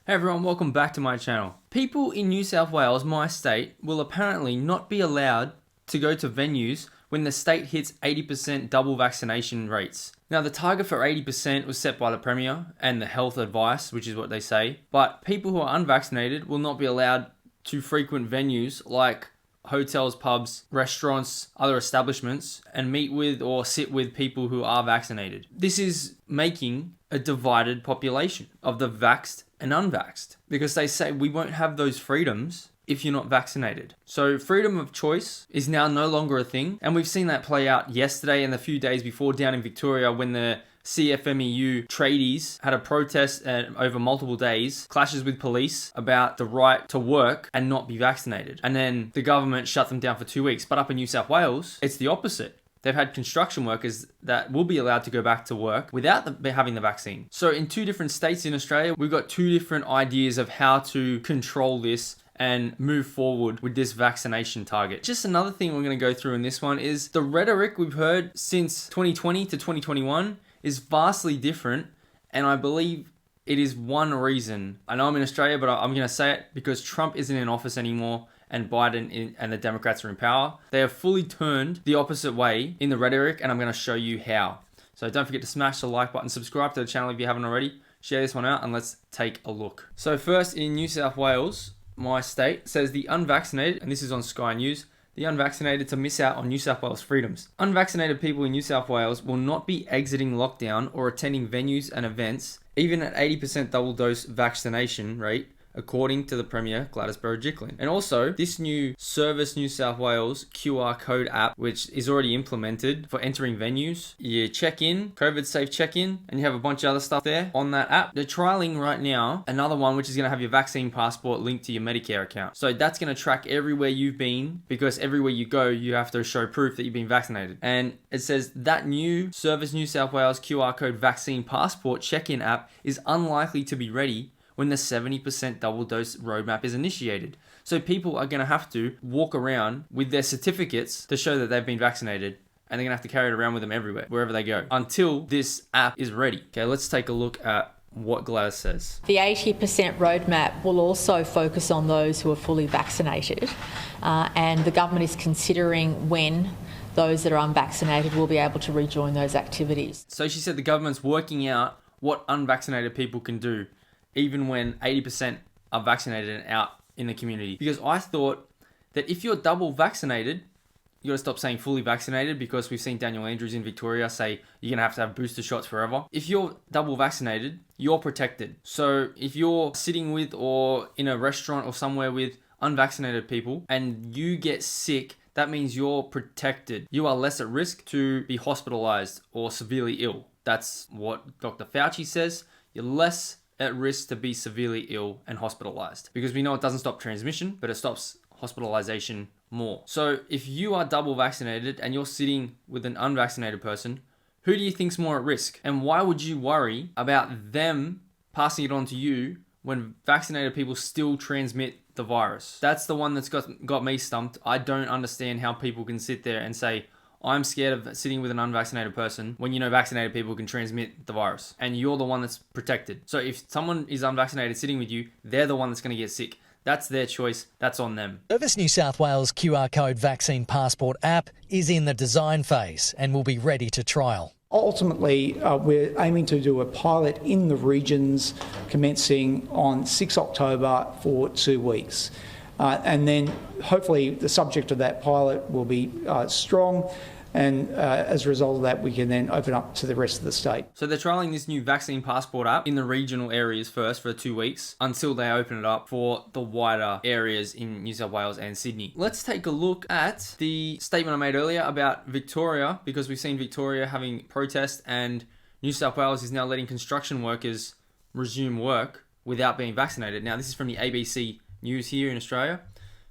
Hey everyone, welcome back to my channel. People in New South Wales, my state, will apparently not be allowed to go to venues when the state hits 80% double vaccination rates. Now the target for 80% was set by the Premier and the health advice, which is what they say, but people who are unvaccinated will not be allowed to frequent venues like hotels, pubs, restaurants, other establishments, and meet with or sit with people who are vaccinated. This is making a divided population of the vaxxed and unvaxxed, because they say we won't have those freedoms if you're not vaccinated. So freedom of choice is now no longer a thing, and we've seen that play out yesterday and the few days before down in Victoria when the CFMEU tradies had a protest over multiple days, clashes with police about the right to work and not be vaccinated. And then the government shut them down for 2 weeks. But up in New South Wales, it's the opposite. They've had construction workers that will be allowed to go back to work without having the vaccine. So in two different states in Australia, we've got two different ideas of how to control this and move forward with this vaccination target. Just another thing we're going to go through in this one is the rhetoric we've heard since 2020 to 2021 is vastly different, and I believe it is one reason. I know I'm in Australia, but I'm going to say it because Trump isn't in office anymore and Biden and the Democrats are in power. They have fully turned the opposite way in the rhetoric, and I'm going to show you how. So don't forget to smash the like button, subscribe to the channel if you haven't already, share this one out, and let's take a look. So first, in New South Wales, my state, says the unvaccinated, and this is on Sky News, the unvaccinated to miss out on New South Wales freedoms. Unvaccinated people in New South Wales will not be exiting lockdown or attending venues and events, even at 80% double dose vaccination rate, according to the Premier Gladys Berejiklian. And also, this new Service New South Wales QR code app, which is already implemented for entering venues. You check in, COVID safe check-in, and you have a bunch of other stuff there on that app. They're trialing right now another one, which is gonna have your vaccine passport linked to your Medicare account. So that's gonna track everywhere you've been, because everywhere you go, you have to show proof that you've been vaccinated. And it says that new Service New South Wales QR code vaccine passport check-in app is unlikely to be ready when the 70% double dose roadmap is initiated. So people are gonna have to walk around with their certificates to show that they've been vaccinated, and they're gonna have to carry it around with them everywhere, wherever they go, until this app is ready. Okay, let's take a look at what Gladys says. The 80% roadmap will also focus on those who are fully vaccinated, and the government is considering when those that are unvaccinated will be able to rejoin those activities. So she said the government's working out what unvaccinated people can do even when 80% are vaccinated and out in the community. Because I thought that if you're double vaccinated, you gotta stop saying fully vaccinated, because we've seen Daniel Andrews in Victoria say you're gonna have to have booster shots forever. If you're double vaccinated, you're protected. So if you're sitting with or in a restaurant or somewhere with unvaccinated people and you get sick, that means you're protected. You are less at risk to be hospitalized or severely ill. That's what Dr. Fauci says. You're less at risk to be severely ill and hospitalized, because we know it doesn't stop transmission, but it stops hospitalization more. So if you are double vaccinated and you're sitting with an unvaccinated person, who do you think's more at risk? And why would you worry about them passing it on to you when vaccinated people still transmit the virus? That's the one that's got me stumped. I don't understand how people can sit there and say, I'm scared of sitting with an unvaccinated person, when you know vaccinated people can transmit the virus and you're the one that's protected. So if someone is unvaccinated sitting with you, they're the one that's going to get sick. That's their choice. That's on them. Service New South Wales QR code vaccine passport app is in the design phase and will be ready to trial. Ultimately, we're aiming to do a pilot in the regions commencing on 6 October for 2 weeks. And then hopefully the subject of that pilot will be strong, and as a result of that, we can then open up to the rest of the state. So they're trialling this new vaccine passport app in the regional areas first for 2 weeks until they open it up for the wider areas in New South Wales and Sydney. Let's take a look at the statement I made earlier about Victoria, because we've seen Victoria having protests, and New South Wales is now letting construction workers resume work without being vaccinated. Now, this is from the ABC News here in Australia.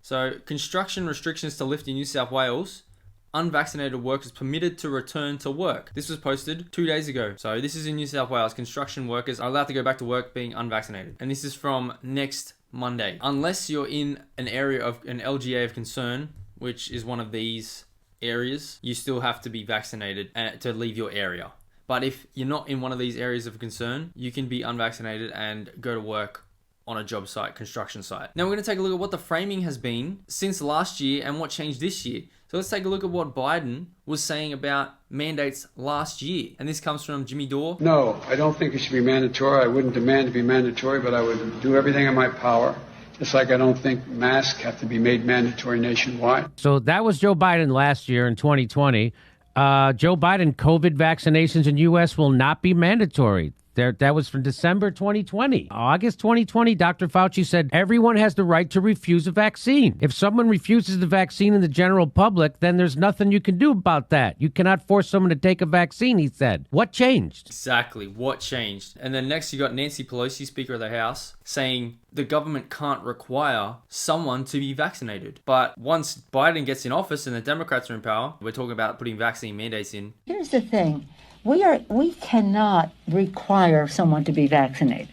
So, construction restrictions to lift in New South Wales. Unvaccinated workers permitted to return to work. This was posted 2 days ago. So this is in New South Wales. Construction workers are allowed to go back to work being unvaccinated. And this is from next Monday. Unless you're in an area of an LGA of concern, which is one of these areas, you still have to be vaccinated to leave your area. But if you're not in one of these areas of concern, you can be unvaccinated and go to work on a job site, construction site. Now we're going to take a look at what the framing has been since last year and what changed this year. So let's take a look at what Biden was saying about mandates last year. And this comes from Jimmy Dore. No, I don't think it should be mandatory. I wouldn't demand to be mandatory, but I would do everything in my power. Just like I don't think masks have to be made mandatory nationwide. So that was Joe Biden last year in 2020. Joe Biden, COVID vaccinations in U.S. will not be mandatory. That was from December 2020. August 2020, Dr. Fauci said everyone has the right to refuse a vaccine. If someone refuses the vaccine in the general public, then there's nothing you can do about that. You cannot force someone to take a vaccine, he said. What changed? Exactly, what changed? And then next you got Nancy Pelosi, Speaker of the House, saying the government can't require someone to be vaccinated. But once Biden gets in office and the Democrats are in power, we're talking about putting vaccine mandates in. Here's the thing. We cannot require someone to be vaccinated.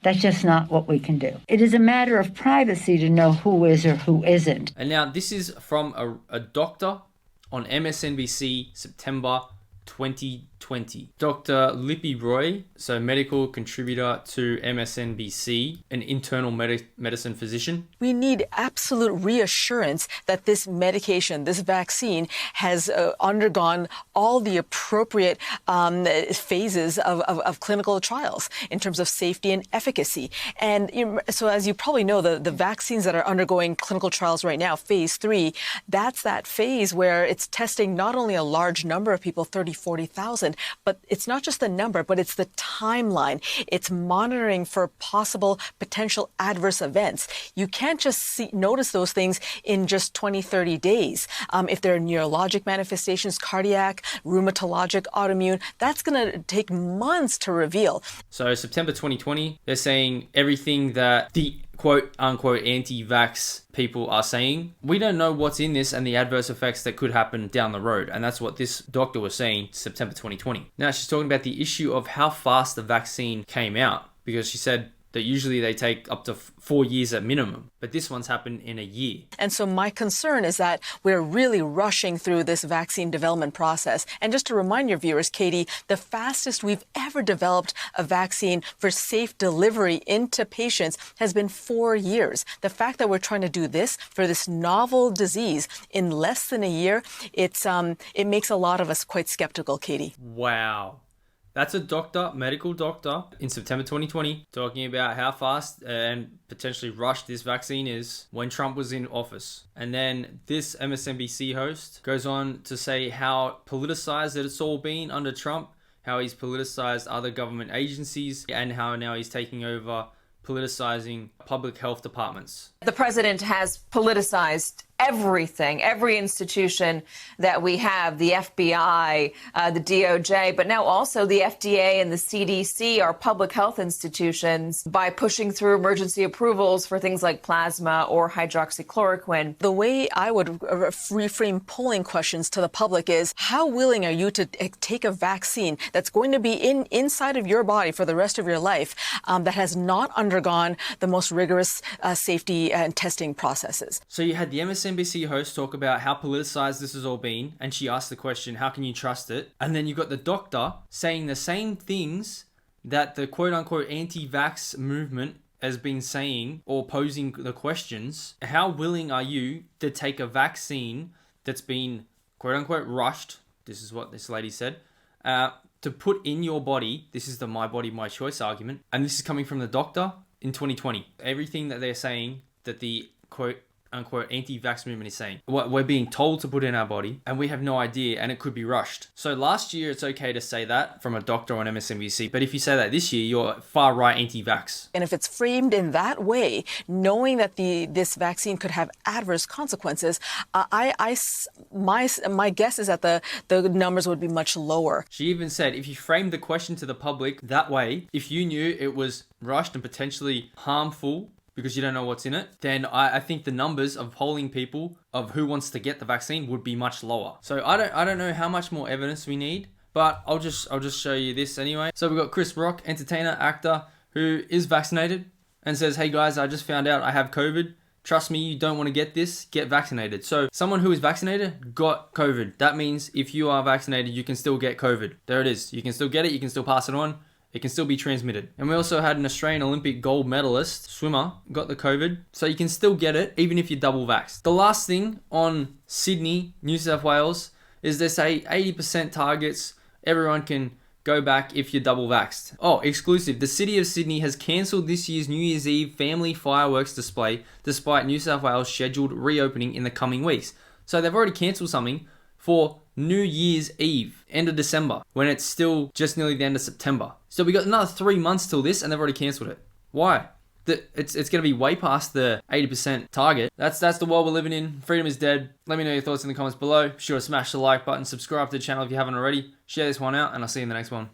That's just not what we can do. It is a matter of privacy to know who is or who isn't. And now this is from a doctor on MSNBC, September 2020. Dr. Lippy Roy, so medical contributor to MSNBC, an internal medicine physician. We need absolute reassurance that this medication, this vaccine, has undergone all the appropriate phases of clinical trials in terms of safety and efficacy. And so as you probably know, the vaccines that are undergoing clinical trials right now, phase 3, that's that phase where it's testing not only a large number of people, 40,000, but it's not just the number, but it's the timeline. It's monitoring for possible potential adverse events. You can't just notice those things in just 20, 30 days. If there are neurologic manifestations, cardiac, rheumatologic, autoimmune, that's going to take months to reveal. So September 2020, they're saying everything that the quote-unquote anti-vax people are saying. We don't know what's in this and the adverse effects that could happen down the road. And that's what this doctor was saying September 2020. Now she's talking about the issue of how fast the vaccine came out, because she said that usually they take up to 4 years at minimum, but this one's happened in a year. And so my concern is that we're really rushing through this vaccine development process. And just to remind your viewers, Katie, the fastest we've ever developed a vaccine for safe delivery into patients has been 4 years. The fact that we're trying to do this for this novel disease in less than a year, it makes a lot of us quite skeptical, Katie. Wow. That's a doctor, medical doctor, in September 2020, talking about how fast and potentially rushed this vaccine is when Trump was in office. And then this MSNBC host goes on to say how politicized that it's all been under Trump, how he's politicized other government agencies, and how now he's taking over politicizing public health departments. The president has politicized everything, every institution that we have, the FBI, the DOJ, but now also the FDA and the CDC are public health institutions by pushing through emergency approvals for things like plasma or hydroxychloroquine. The way I would reframe polling questions to the public is, how willing are you to take a vaccine that's going to be inside of your body for the rest of your life, that has not undergone the most rigorous safety and testing processes? So you had the MSNBC host talk about how politicized this has all been, and she asked the question, how can you trust it? And then you got the doctor saying the same things that the quote-unquote anti-vax movement has been saying, or posing the questions. How willing are you to take a vaccine that's been quote-unquote rushed, this is what this lady said, to put in your body? This is the my body, my choice argument. And this is coming from the doctor in 2020. Everything that they're saying that the quote-unquote anti-vax movement is saying, what we're being told to put in our body, and we have no idea, and it could be rushed. So last year, it's okay to say that from a doctor on MSNBC, but if you say that this year, you're far-right anti-vax. And if it's framed in that way, knowing that this vaccine could have adverse consequences, my guess is that the numbers would be much lower. She even said, if you framed the question to the public that way, if you knew it was rushed and potentially harmful because you don't know what's in it, then I think the numbers of polling people of who wants to get the vaccine would be much lower. So I don't know how much more evidence we need, but I'll just show you this anyway. So we've got Chris Rock, entertainer, actor, who is vaccinated and says, hey guys, I just found out I have COVID. Trust me, you don't want to get this, get vaccinated. So someone who is vaccinated got COVID. That means if you are vaccinated, you can still get COVID. There it is. You can still get it, you can still pass it on. It can still be transmitted. And we also had an Australian Olympic gold medalist, swimmer, got the COVID. So you can still get it even if you're double vaxxed. The last thing on Sydney, New South Wales, is they say 80% targets, everyone can go back if you're double vaxxed. Oh, exclusive. The City of Sydney has cancelled this year's New Year's Eve family fireworks display despite New South Wales scheduled reopening in the coming weeks. So they've already cancelled something for New Year's Eve, end of December, when it's still just nearly the end of September. So we got another 3 months till this and they've already cancelled it. Why? It's going to be way past the 80% target. That's the world we're living in. Freedom is dead. Let me know your thoughts in the comments below. Be sure to smash the like button, subscribe to the channel if you haven't already. Share this one out, and I'll see you in the next one.